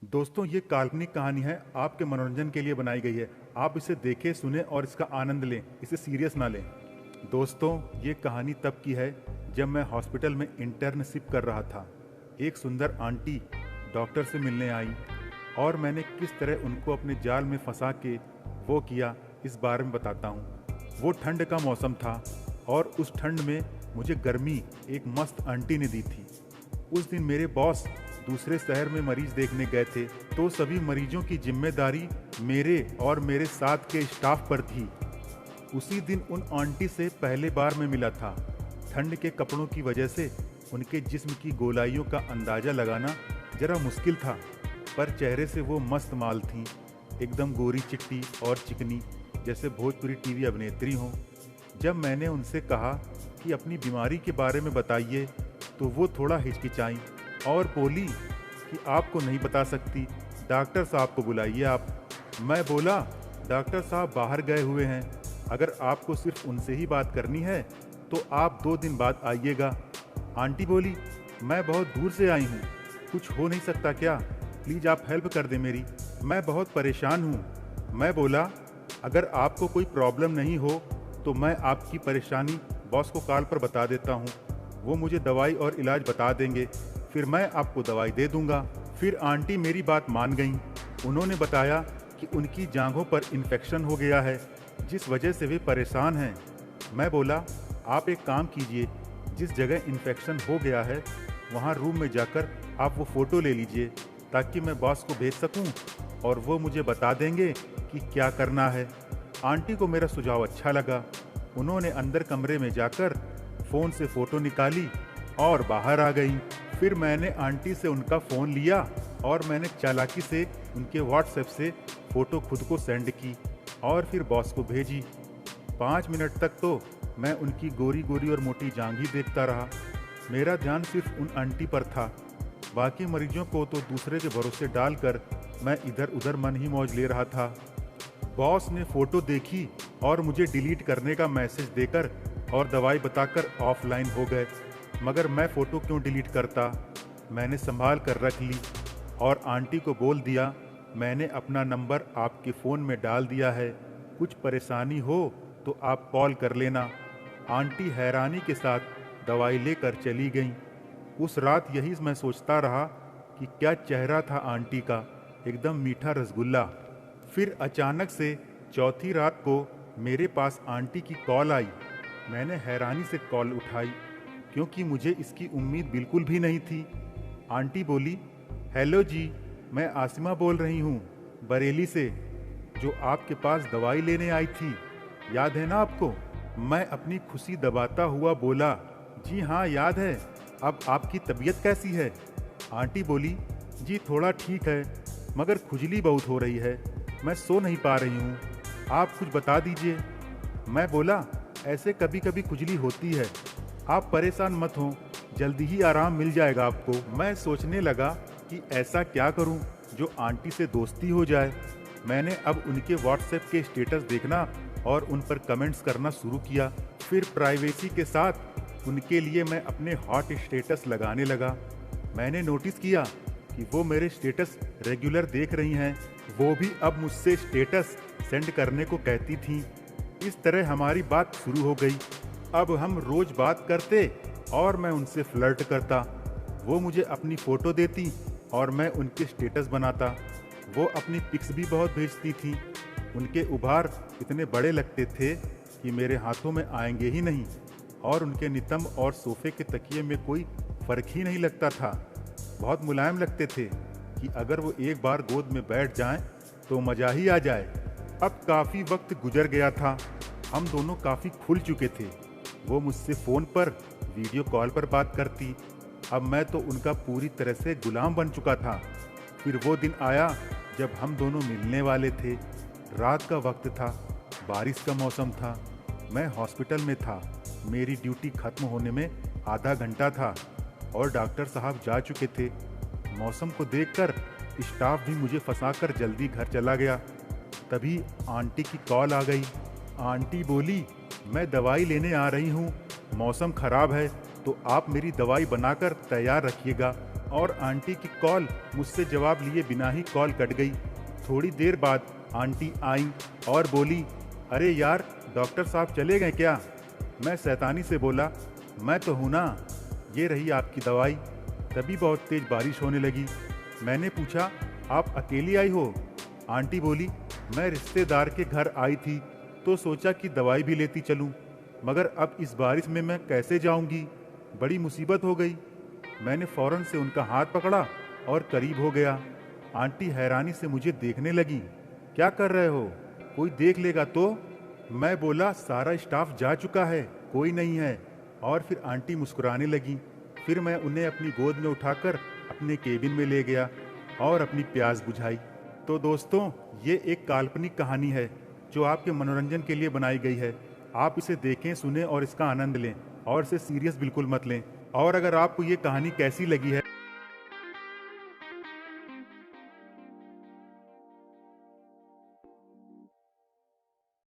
दोस्तों, ये काल्पनिक कहानी है, आपके मनोरंजन के लिए बनाई गई है। आप इसे देखें, सुने और इसका आनंद लें, इसे सीरियस ना लें। दोस्तों, ये कहानी तब की है जब मैं हॉस्पिटल में इंटर्नशिप कर रहा था। एक सुंदर आंटी डॉक्टर से मिलने आई और मैंने किस तरह उनको अपने जाल में फंसा के वो किया, इस बारे में बताता हूँ। वो ठंड का मौसम था और उस ठंड में मुझे गर्मी एक मस्त आंटी ने दी थी। उस दिन मेरे बॉस दूसरे शहर में मरीज देखने गए थे, तो सभी मरीजों की जिम्मेदारी मेरे और मेरे साथ के स्टाफ पर थी। उसी दिन उन आंटी से पहले बार मैं मिला था। ठंड के कपड़ों की वजह से उनके जिस्म की गोलाइयों का अंदाजा लगाना जरा मुश्किल था, पर चेहरे से वो मस्त माल थीं, एकदम गोरी चिट्टी और चिकनी, जैसे भोजपुरी टीवी अभिनेत्री हों। जब मैंने उनसे कहा कि अपनी बीमारी के बारे में बताइए, तो वो थोड़ा हिचकिचाईं और बोली कि आपको नहीं बता सकती, डॉक्टर साहब को बुलाइए आप। मैं बोला, डॉक्टर साहब बाहर गए हुए हैं, अगर आपको सिर्फ उनसे ही बात करनी है तो आप 2 दिन बाद आइएगा। आंटी बोली, मैं बहुत दूर से आई हूँ, कुछ हो नहीं सकता क्या? प्लीज़ आप हेल्प कर दें मेरी, मैं बहुत परेशान हूँ। मैं बोला, अगर आपको कोई प्रॉब्लम नहीं हो तो मैं आपकी परेशानी बॉस को कॉल पर बता देता हूँ, वो मुझे दवाई और इलाज बता देंगे, फिर मैं आपको दवाई दे दूंगा। फिर आंटी मेरी बात मान गईं। उन्होंने बताया कि उनकी जांघों पर इन्फेक्शन हो गया है, जिस वजह से वे परेशान हैं। मैं बोला, आप एक काम कीजिए, जिस जगह इन्फेक्शन हो गया है वहाँ रूम में जाकर आप वो फ़ोटो ले लीजिए, ताकि मैं बॉस को भेज सकूं और वो मुझे बता देंगे कि क्या करना है। आंटी को मेरा सुझाव अच्छा लगा। उन्होंने अंदर कमरे में जाकर फ़ोन से फ़ोटो निकाली और बाहर आ गई। फिर मैंने आंटी से उनका फ़ोन लिया और मैंने चालाकी से उनके व्हाट्सएप से फ़ोटो खुद को सेंड की और फिर बॉस को भेजी। 5 मिनट तक तो मैं उनकी गोरी गोरी और मोटी जांघ ही देखता रहा। मेरा ध्यान सिर्फ उन आंटी पर था, बाकी मरीजों को तो दूसरे के भरोसे डालकर मैं इधर उधर मन ही मौज ले रहा था। बॉस ने फ़ोटो देखी और मुझे डिलीट करने का मैसेज देकर और दवाई बताकर ऑफलाइन हो गए, मगर मैं फ़ोटो क्यों डिलीट करता? मैंने संभाल कर रख ली और आंटी को बोल दिया, मैंने अपना नंबर आपके फ़ोन में डाल दिया है, कुछ परेशानी हो तो आप कॉल कर लेना। आंटी हैरानी के साथ दवाई लेकर चली गईं। उस रात यही मैं सोचता रहा कि क्या चेहरा था आंटी का, एकदम मीठा रसगुल्ला। फिर अचानक से चौथी रात को मेरे पास आंटी की कॉल आई। मैंने हैरानी से कॉल उठाई, क्योंकि मुझे इसकी उम्मीद बिल्कुल भी नहीं थी। आंटी बोली, हेलो जी, मैं आसिमा बोल रही हूँ, बरेली से, जो आपके पास दवाई लेने आई थी, याद है ना आपको? मैं अपनी खुशी दबाता हुआ बोला, जी हाँ याद है, अब आपकी तबीयत कैसी है? आंटी बोली, जी थोड़ा ठीक है, मगर खुजली बहुत हो रही है, मैं सो नहीं पा रही हूँ, आप कुछ बता दीजिए। मैं बोला, ऐसे कभी कभी खुजली होती है, आप परेशान मत हो, जल्दी ही आराम मिल जाएगा आपको। मैं सोचने लगा कि ऐसा क्या करूं जो आंटी से दोस्ती हो जाए। मैंने अब उनके व्हाट्सएप के स्टेटस देखना और उन पर कमेंट्स करना शुरू किया। फिर प्राइवेसी के साथ उनके लिए मैं अपने हॉट स्टेटस लगाने लगा। मैंने नोटिस किया कि वो मेरे स्टेटस रेगुलर देख रही हैं, वो भी अब मुझसे स्टेटस सेंड करने को कहती थीं। इस तरह हमारी बात शुरू हो गई। अब हम रोज बात करते और मैं उनसे फ्लर्ट करता। वो मुझे अपनी फ़ोटो देती और मैं उनके स्टेटस बनाता। वो अपनी पिक्स भी बहुत भेजती थी। उनके उभार इतने बड़े लगते थे कि मेरे हाथों में आएंगे ही नहीं, और उनके नितंब और सोफे के तकिए में कोई फ़र्क ही नहीं लगता था। बहुत मुलायम लगते थे कि अगर वो एक बार गोद में बैठ जाएं तो मज़ा ही आ जाए। अब काफ़ी वक्त गुजर गया था, हम दोनों काफ़ी खुल चुके थे। वो मुझसे फ़ोन पर वीडियो कॉल पर बात करती। अब मैं तो उनका पूरी तरह से गुलाम बन चुका था। फिर वो दिन आया जब हम दोनों मिलने वाले थे। रात का वक्त था, बारिश का मौसम था, मैं हॉस्पिटल में था। मेरी ड्यूटी खत्म होने में आधा घंटा था और डॉक्टर साहब जा चुके थे। मौसम को देखकर स्टाफ भी मुझे फंसाकर जल्दी घर चला गया। तभी आंटी की कॉल आ गई। आंटी बोली, मैं दवाई लेने आ रही हूँ, मौसम ख़राब है तो आप मेरी दवाई बनाकर तैयार रखिएगा और आंटी की कॉल मुझसे जवाब लिए बिना ही कॉल कट गई। थोड़ी देर बाद आंटी आई और बोली, अरे यार डॉक्टर साहब चले गए क्या? मैं शैतानी से बोला, मैं तो हूँ ना, ये रही आपकी दवाई। तभी बहुत तेज बारिश होने लगी। मैंने पूछा, आप अकेली आई हो? आंटी बोली, मैं रिश्तेदार के घर आई थी तो सोचा कि दवाई भी लेती चलूं, मगर अब इस बारिश में मैं कैसे जाऊंगी, बड़ी मुसीबत हो गई। मैंने फौरन से उनका हाथ पकड़ा और करीब हो गया। आंटी हैरानी से मुझे देखने लगी, क्या कर रहे हो, कोई देख लेगा तो? मैं बोला, सारा स्टाफ जा चुका है, कोई नहीं है। और फिर आंटी मुस्कुराने लगी। फिर मैं उन्हें अपनी गोद में उठाकर अपने केबिन में ले गया और अपनी प्यास बुझाई। तो दोस्तों, ये एक काल्पनिक कहानी है जो आपके मनोरंजन के लिए बनाई गई है। आप इसे देखें, सुने और इसका आनंद लें और इसे सीरियस बिल्कुल मत लें। और अगर आपको ये कहानी कैसी लगी है